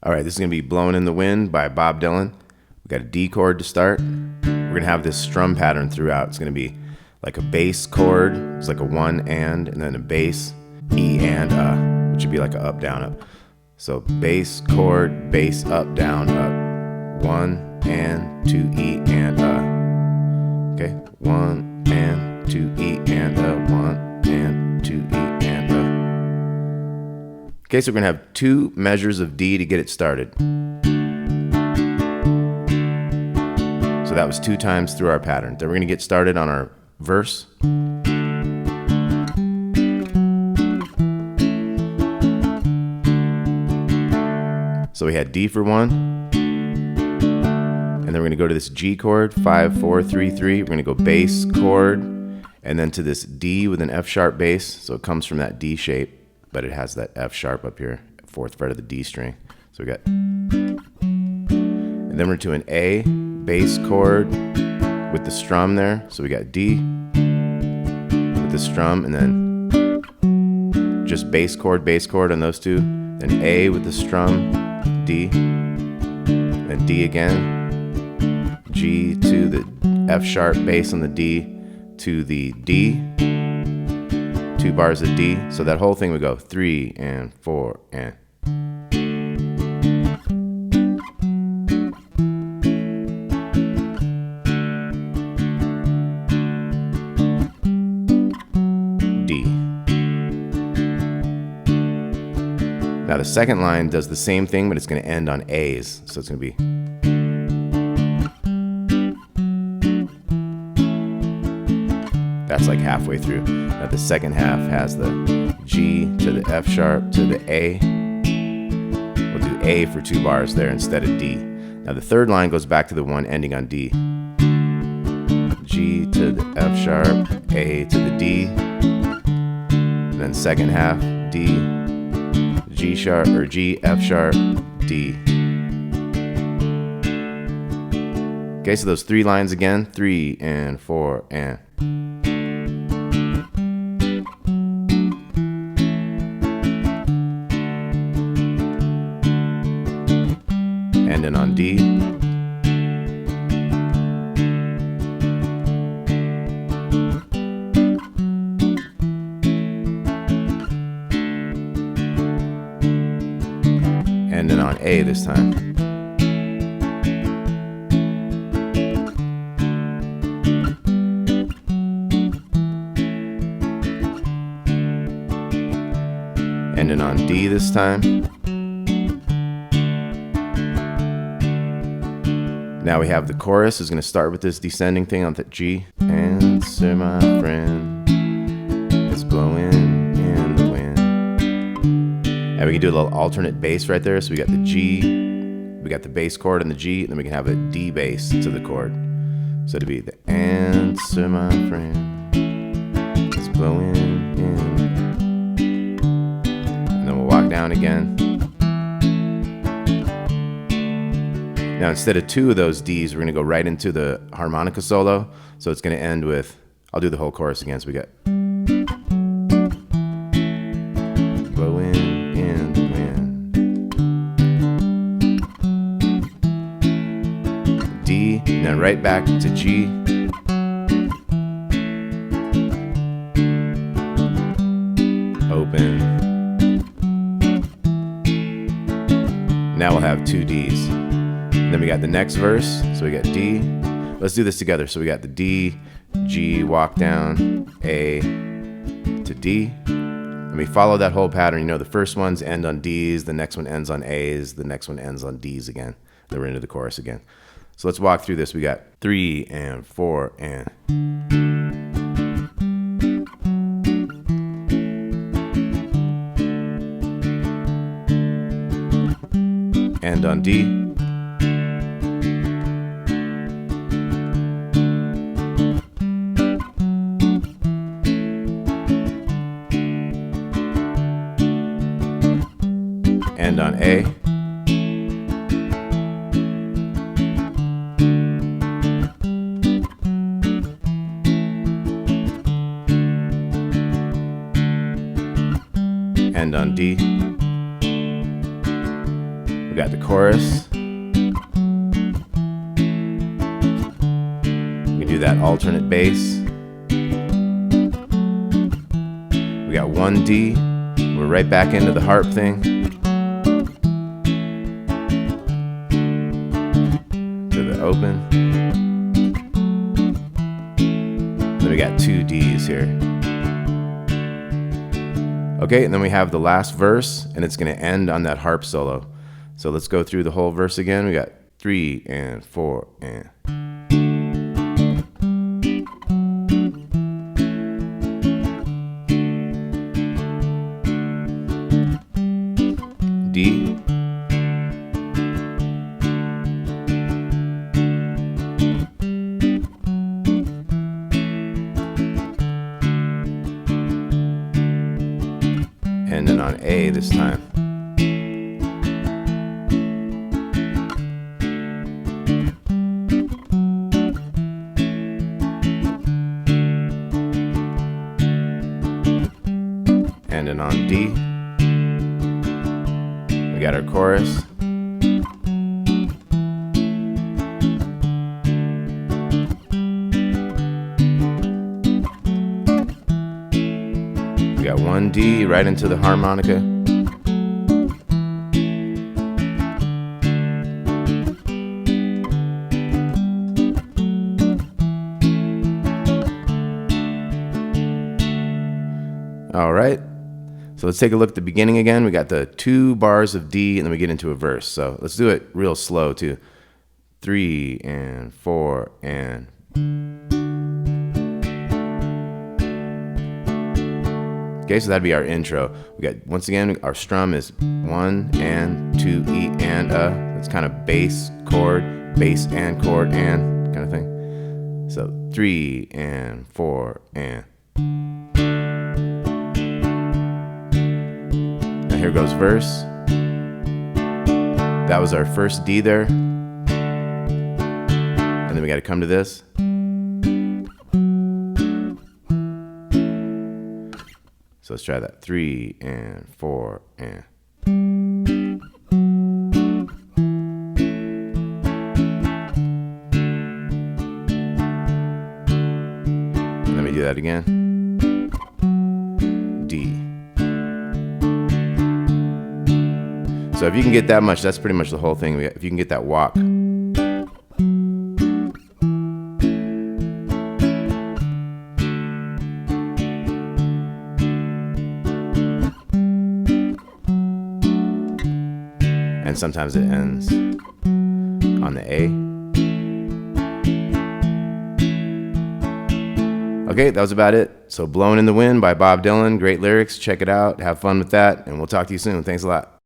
All right, this is going to be Blowin' in the Wind by Bob Dylan. We got a D chord to start. We're going to have this strum pattern throughout. It's going to be like a bass chord. It's like a one and then a bass, E and which would be like a up, down, up. So bass chord, bass, up, down, up. One and two, E and Okay, one and two, E and one and two, E and Okay, so we're going to have two measures of D to get it started. So that was 2 times through our pattern. Then we're going to get started on our verse. So we had D for 1. And then we're going to go to this G chord, 5, 4, 3, 3. We're going to go bass chord, and then to this D with an F sharp bass. So it comes from that D shape, but it has that F sharp up here, 4th fret of the D string. So we got, and then we're to an A bass chord with the strum there. So we got D with the strum, and then just bass chord on those two. Then A with the strum, D, then D again, G to the F sharp bass on the D to the D, 2 bars of D. So that whole thing would go 3 and 4 and. D. Now the second line does the same thing, but it's going to end on A's. So it's going to be. That's like halfway through. Now the second half has the G to the F sharp to the A. We'll do A for 2 bars there instead of D. Now the third line goes back to the one ending on D. G to the F sharp, A to the D. And then second half, D, G sharp or G, F sharp, D. Okay, so those 3 lines again, 3 and 4 and. Ending on D. Ending on A this time. Ending on D this time. Now we have the chorus is going to start with this descending thing on the G. Answer my friend, it's blowing in the wind. And we can do a little alternate bass right there. So we got the G, we got the bass chord and the G, and then we can have a D bass to the chord. So it'd be the answer my friend, it's blowing in. And then we'll walk down again. Now instead of 2 of those D's, we're going to go right into the harmonica solo. So it's going to end with, I'll do the whole chorus again. So we got blowin' in the wind. D, and then right back to G. Open. Now we'll have 2 D's. Then we got the next verse, so we got D. Let's do this together. So we got the D, G, walk down, A to D. And we follow that whole pattern. You know, the first ones end on D's, the next one ends on A's, the next one ends on D's again. Then we're into the chorus again. So let's walk through this. We got 3 and 4 and. End on D. End on A. End on D. got the chorus. We do that alternate bass. We got 1 D. We're right back into the harp thing. To the open. Then we got 2 Ds here. Okay, and then we have the last verse, and it's going to end on that harp solo. So let's go through the whole verse again. We got 3 and 4 and. D. And then on A this time. And then on D, we got our chorus. We got 1 D right into the harmonica. All right. So let's take a look at the beginning again. We got the 2 bars of D, and then we get into a verse. So let's do it real slow too. 3 and 4 and. Okay, so that'd be our intro. We got, once again, our strum is 1 and 2 E and a. It's kind of bass chord and chord and kind of thing. So 3 and 4 and. Here goes verse. That was our first D there. And then we got to come to this. So let's try that. 3 and 4 and. And let me do that again. D. So if you can get that much, that's pretty much the whole thing. If you can get that walk. And sometimes it ends on the A. Okay, that was about it. So Blowin' in the Wind by Bob Dylan. Great lyrics. Check it out. Have fun with that. And we'll talk to you soon. Thanks a lot.